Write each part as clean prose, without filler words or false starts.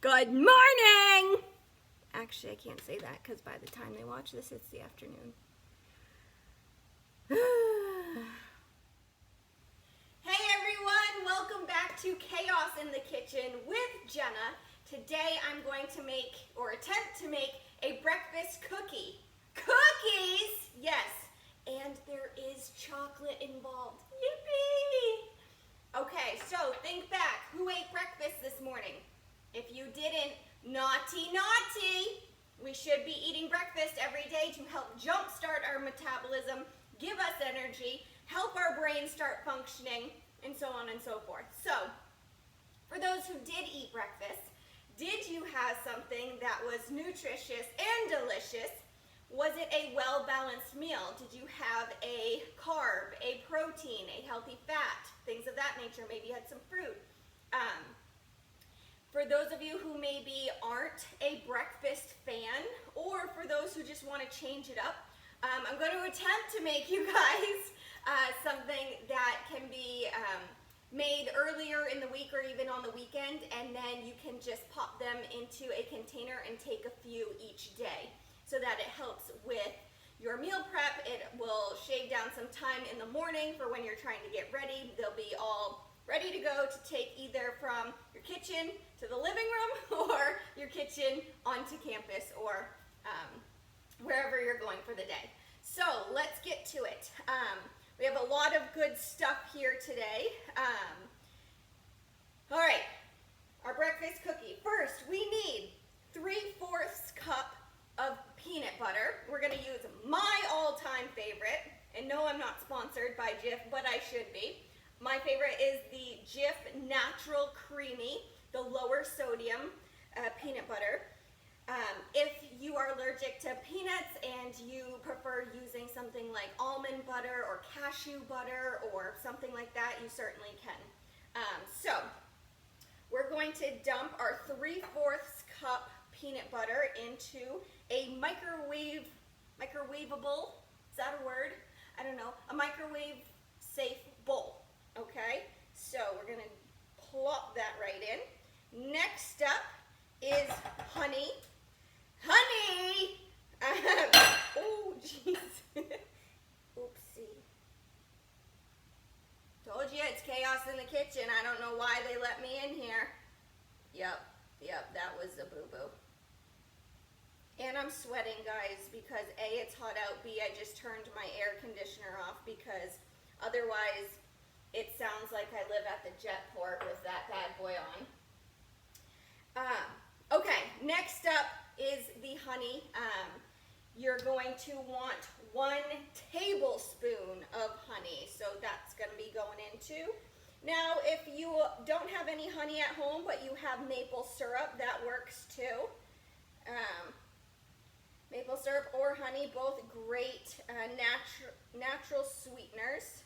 Good morning! Actually, I can't say that because by the time they watch this, it's the afternoon. Hey everyone, welcome back to Chaos in the Kitchen with Jenna. Today I'm going to make, or attempt to make, a breakfast cookie. Cookies! Yes, and there is chocolate involved. Yippee! Okay, so think back. Who ate breakfast this morning? If you didn't, naughty, naughty! We should be eating breakfast every day to help jumpstart our metabolism, give us energy, help our brain start functioning, and so on and so forth. So, for those who did eat breakfast, did you have something that was nutritious and delicious? Was it a well-balanced meal? Did you have a carb, a protein, a healthy fat, things of that nature? Maybe you had some fruit. For those of you who maybe aren't a breakfast fan, or for those who just want to change it up, I'm going to attempt to make you guys something that can be made earlier in the week or even on the weekend, and then you can just pop them into a container and take a few each day so that it helps with your meal prep. It will shave down some time in the morning for when you're trying to get ready. They'll be all ready to go to take either from your kitchen to the living room or your kitchen onto campus or wherever you're going for the day. So let's get to it. We have a lot of good stuff here today. All right, our breakfast cookie. First, we need 3/4 cup of peanut butter. We're gonna use my all-time favorite, and no, I'm not sponsored by Jif, but I should be. My favorite is the Jif Natural Creamy, the lower sodium peanut butter. If you are allergic to peanuts and you prefer using something like almond butter or cashew butter or something like that, you certainly can. So we're going to dump our 3/4 cup peanut butter into a microwaveable, is that a word? I don't know, a microwave safe bowl. Okay, so we're going to plop that right in. Next up is honey. Honey! Oh, jeez. Oopsie. Told you it's chaos in the kitchen. I don't know why they let me in here. Yep, that was a boo-boo. And I'm sweating, guys, because A, it's hot out, B, I just turned my air conditioner off because otherwise it sounds like I live at the jet port with that bad boy on. Okay, next up is the honey. You're going to want 1 tablespoon of honey, so that's going to be going into. Now, if you don't have any honey at home, but you have maple syrup, that works too. Maple syrup or honey, both great natural sweeteners.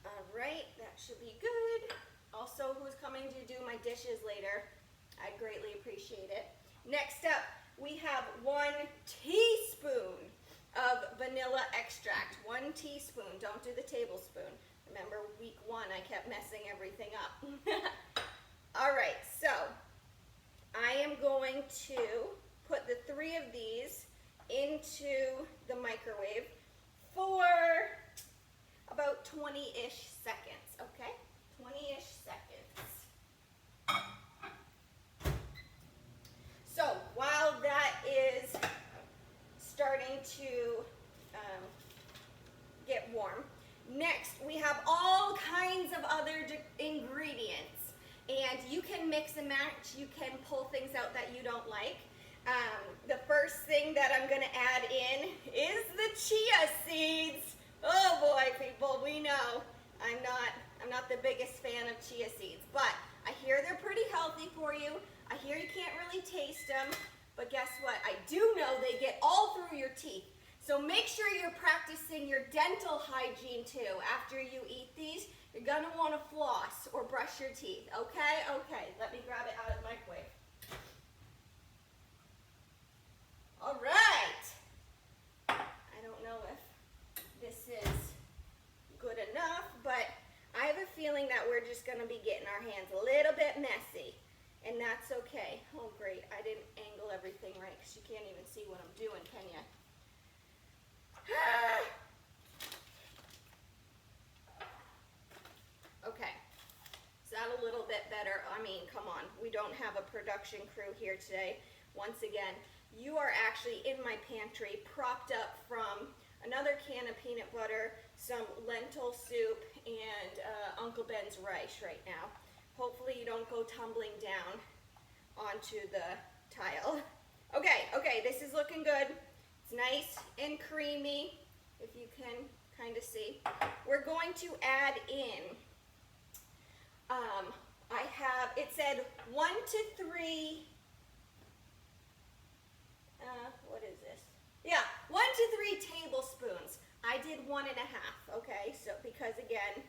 All right, that should be good. Also, who's coming to do my dishes later? I'd greatly appreciate it. Next up, we have 1 teaspoon of vanilla extract. 1 teaspoon, don't do the tablespoon. Remember week 1, I kept messing everything up. All right, so I am going to put the 3 of these into the microwave for about 20-ish seconds, okay? 20-ish seconds. So while that is starting to get warm, next we have all kinds of other ingredients. And you can mix and match, you can pull things out that you don't like. The first thing that I'm gonna add in is the chia seeds. Oh boy, people, we know I'm not the biggest fan of chia seeds, but I hear they're pretty healthy for you. I hear you can't really taste them, but guess what? I do know they get all through your teeth. So make sure you're practicing your dental hygiene too. After you eat these, you're gonna wanna floss or brush your teeth, okay? Okay, let me grab it out of the microwave. All right. I don't know if this is good enough, but I have a feeling that we're just going to be getting our hands a little bit messy. and that's okay. Oh, great. I didn't angle everything right because you can't even see what I'm doing, can you? Okay. Is that a little bit better? I mean, come on. We don't have a production crew here today. Once again, you are actually in my pantry, propped up from another can of peanut butter, some lentil soup, and Uncle Ben's rice right now. Hopefully you don't go tumbling down onto the tile. Okay, this is looking good. It's nice and creamy, if you can kind of see. We're going to add in, it said 1 to 3, what is this? Yeah, 1 to 3 tablespoons. I did 1.5, okay? So, because again,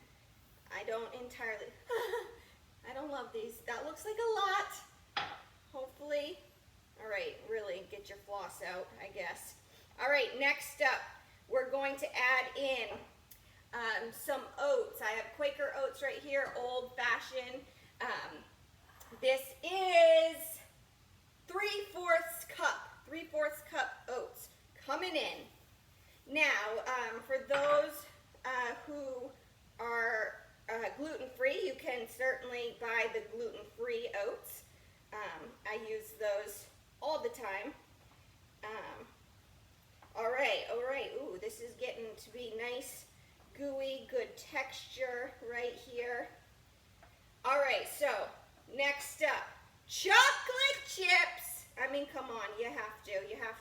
I don't entirely, I don't love these. That looks like a lot. Hopefully, all right, really get your floss out, I guess. All right, next up, we're going to add in some oats. I have Quaker oats right here, old-fashioned. This is 3/4 cup oats coming in. Now, for those who are gluten-free, you can certainly buy the gluten-free oats. I use those all the time. All right. Ooh, this is getting to be nice, gooey, good texture right here. All right, so next up, chocolate chips. I mean, come on, you have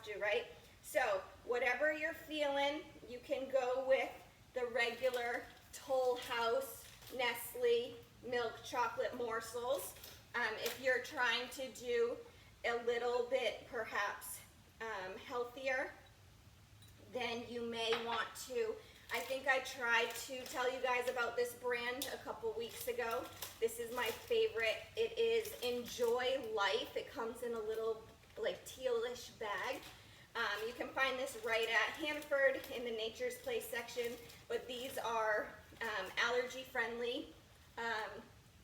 to, right? So whatever you're feeling, you can go with the regular Toll House Nestle milk chocolate morsels. If you're trying to do a little bit perhaps healthier, then you may want to. I think I tried to tell you guys about this brand a couple weeks ago. This is my favorite. It is Enjoy Life. It comes in a little like tealish bag. You can find this right at Hanford in the Nature's Place section, but these are allergy-friendly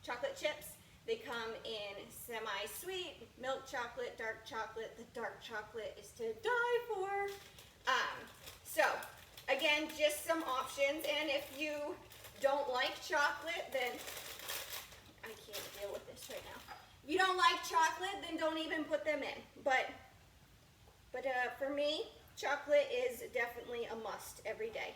chocolate chips. They come in semi-sweet, milk chocolate, dark chocolate. The dark chocolate is to die for. So, again, just some options, and if you don't like chocolate, then I can't deal with this right now. If you don't like chocolate, then don't even put them in. But for me, chocolate is definitely a must every day.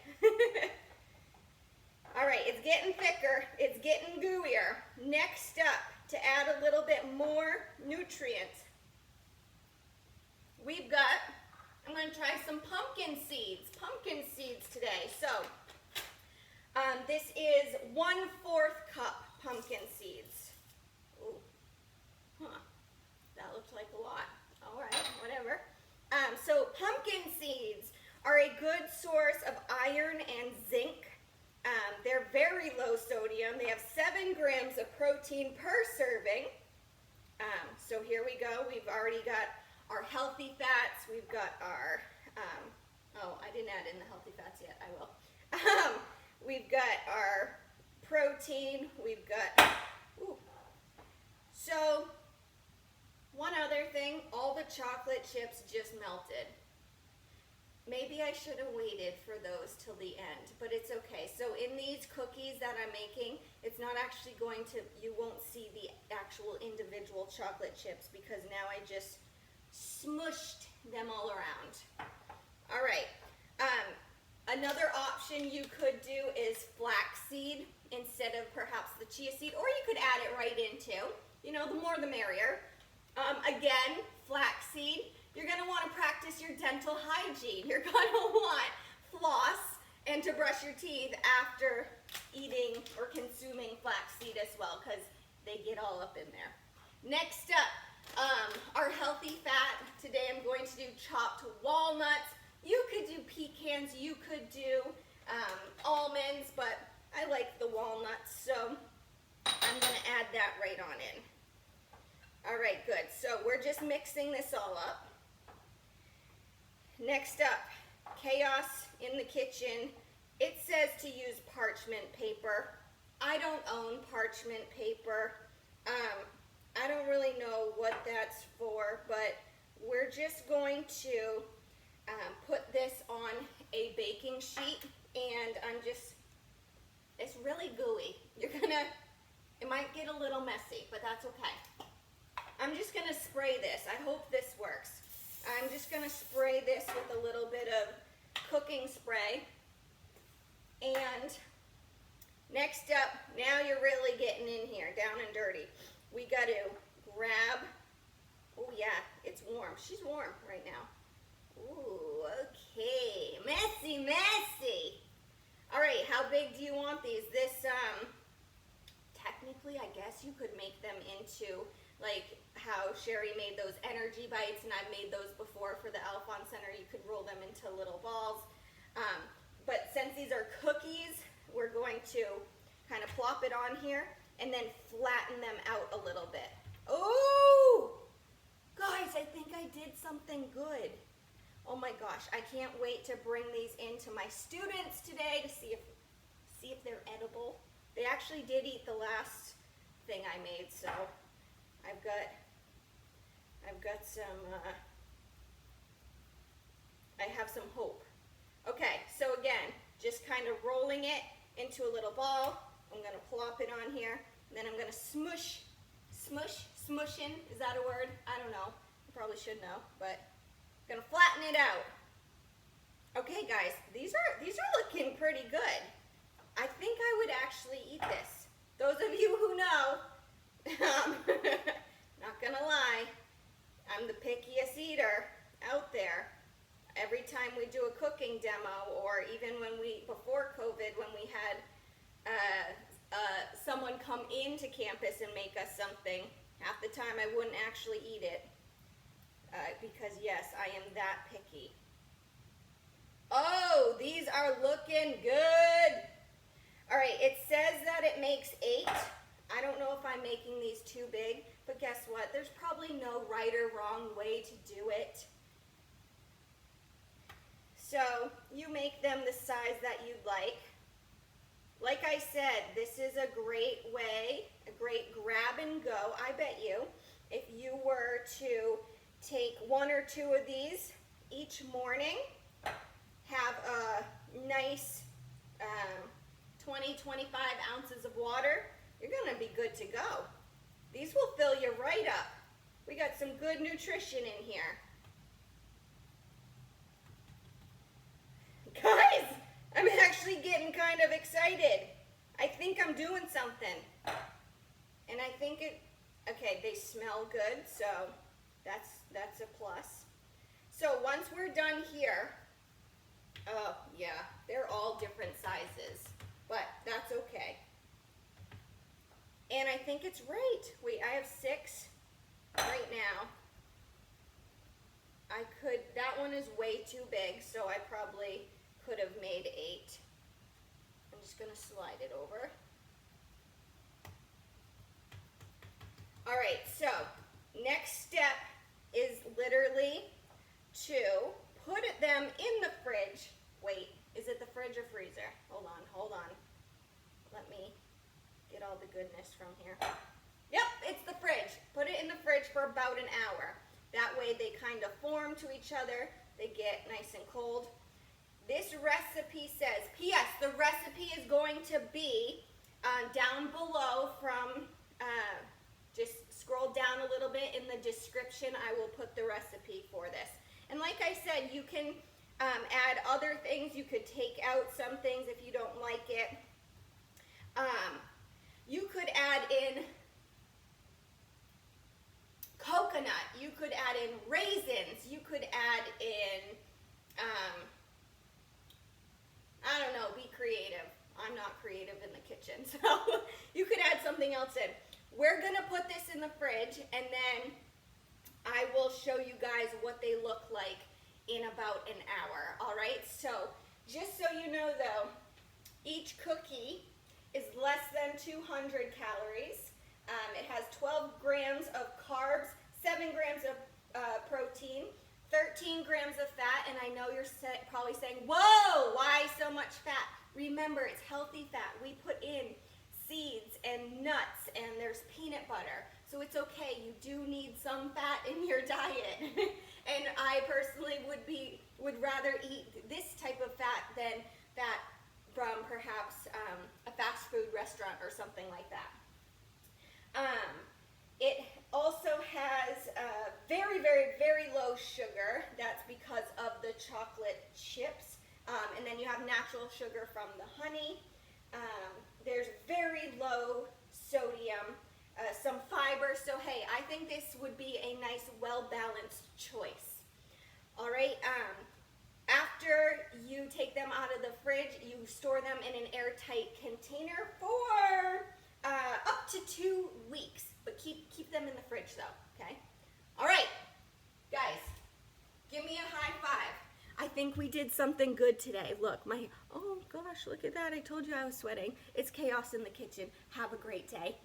All right, it's getting thicker. It's getting gooier. Next up, to add a little bit more nutrients, we've got, I'm going to try some pumpkin seeds today. So, this is 1/4 cup pumpkin seeds. Ooh, that looked like a lot. All right, whatever. So pumpkin seeds are a good source of iron and zinc. They're very low sodium. They have 7 grams of protein per serving. So here we go. We've already got our healthy fats. We've got our, oh, I didn't add in the healthy fats yet. I will. We've got our protein. We've got, ooh. So one other thing, all the chocolate chips just melted. Maybe I should have waited for those till the end, but it's okay. So in these cookies that I'm making, it's not actually going to, you won't see the actual individual chocolate chips because now I just smushed them all around. All right, another option you could do is flaxseed instead of perhaps the chia seed, or you could add it right into, you know, the more the merrier. Again, flaxseed. You're going to want to practice your dental hygiene. You're going to want floss and to brush your teeth after eating or consuming flaxseed as well, because they get all up in there. Next up, our healthy fat. Today I'm going to do chopped walnuts. You could do pecans, you could do almonds, but I like the walnuts, so I'm going to add that right on in. All right, good. So we're just mixing this all up. Next up, chaos in the kitchen. It says to use parchment paper. I don't own parchment paper. I don't really know before, but we're just going to put this on a baking sheet, and it's really gooey. It might get a little messy, but that's okay. I'm just gonna spray this. I hope this works. I'm just gonna spray this with a little bit of cooking spray. And next up, now you're really getting in here, down and dirty. We got to grab, oh yeah, it's warm. She's warm right now. Ooh, okay, messy, messy. All right, how big do you want these? This, technically, I guess you could make them into, like how Sherry made those energy bites, and I've made those before for the Alphon Center. You could roll them into little balls. But since these are cookies, we're going to kind of plop it on here and then flatten them out a little bit. Oh, guys, I think I did something good. Oh my gosh, I can't wait to bring these into my students today to see if they're edible. They actually did eat the last thing I made, so I've got some, I have some hope. Okay, so again, just kind of rolling it into a little ball. I'm going to plop it on here, and then I'm going to smushing, is that a word? I don't know. I probably should know, but I'm going to flatten it out. Okay, guys, these are looking pretty good. I think I would actually eat this. Those of you who know, not going to lie, I'm the pickiest eater out there. Every time we do a cooking demo, or even before COVID, when we had someone come into campus and make us something, half the time I wouldn't actually eat it, because yes, I am that picky. Oh, these are looking good. All right, it says that it makes 8. I don't know if I'm making these too big, but guess what? There's probably no right or wrong way to do it. So you make them the size that you'd like. Like I said, this is a great way, a great grab and go. I bet you, if you were to take 1 or 2 of these each morning, have a nice 20-25 ounces of water, you're gonna be good to go. These will fill you right up. We got some good nutrition in here. Guys, I'm actually getting kind of excited. I think I'm doing something. And I think okay, they smell good, so that's a plus. So once we're done here, oh yeah, they're all different sizes, but that's okay. And I think it's right. Wait, I have 6 right now. That one is way too big, so I probably could have made 8. I'm just gonna slide it over. All right, so next step is literally to put them in the fridge. Wait, is it the fridge or freezer? Hold on. Let me get all the goodness from here. Yep, it's the fridge. Put it in the fridge for about an hour. That way they kind of form to each other. They get nice and cold. This recipe says, P.S. the recipe is going to be down below from, just scroll down a little bit in the description. I will put the recipe for this. And like I said, you can add other things. You could take out some things if you don't like it. You could add in coconut. You could add in raisins. You could add in, I don't know, be creative. I'm not creative in the kitchen, so you could add something else in. We're going to put this in the fridge, and then I will show you guys what they look like in about an hour, all right? So just so you know, though, each cookie is less than 200 calories. It has 12 grams of carbs, 7 grams of protein, 13 grams of fat, and I know you're probably saying, whoa, why so much fat? Remember, it's healthy fat. We put in seeds and nuts, and there's peanut butter. So So it's okay, you do need some fat in your diet. And I personally would rather eat this type of fat than fat from perhaps a fast food restaurant or something like that. It also has very, very, very low sugar. That's because of the chocolate chips. And then you have natural sugar from the honey. There's very low sodium, some fiber. So hey, I think this would be a nice, well-balanced choice. All right. After you take them out of the fridge, you store them in an airtight container for up to 2 weeks. But keep them in the fridge though, okay? All right, guys, give me a high five. I think we did something good today. Look, oh gosh, look at that. I told you I was sweating. It's chaos in the kitchen. Have a great day.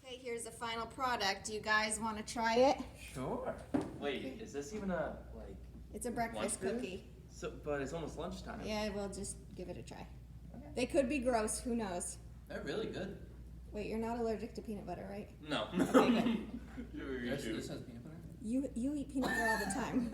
Okay, here's the final product. Do you guys want to try it? Sure. Wait, is this even a, like... It's a breakfast cookie. So, but it's almost lunchtime. Yeah, we'll just give it a try. Okay. They could be gross, who knows? They're really good. Wait, you're not allergic to peanut butter, right? No. Okay, good. This has peanut butter? You eat peanut butter all the time.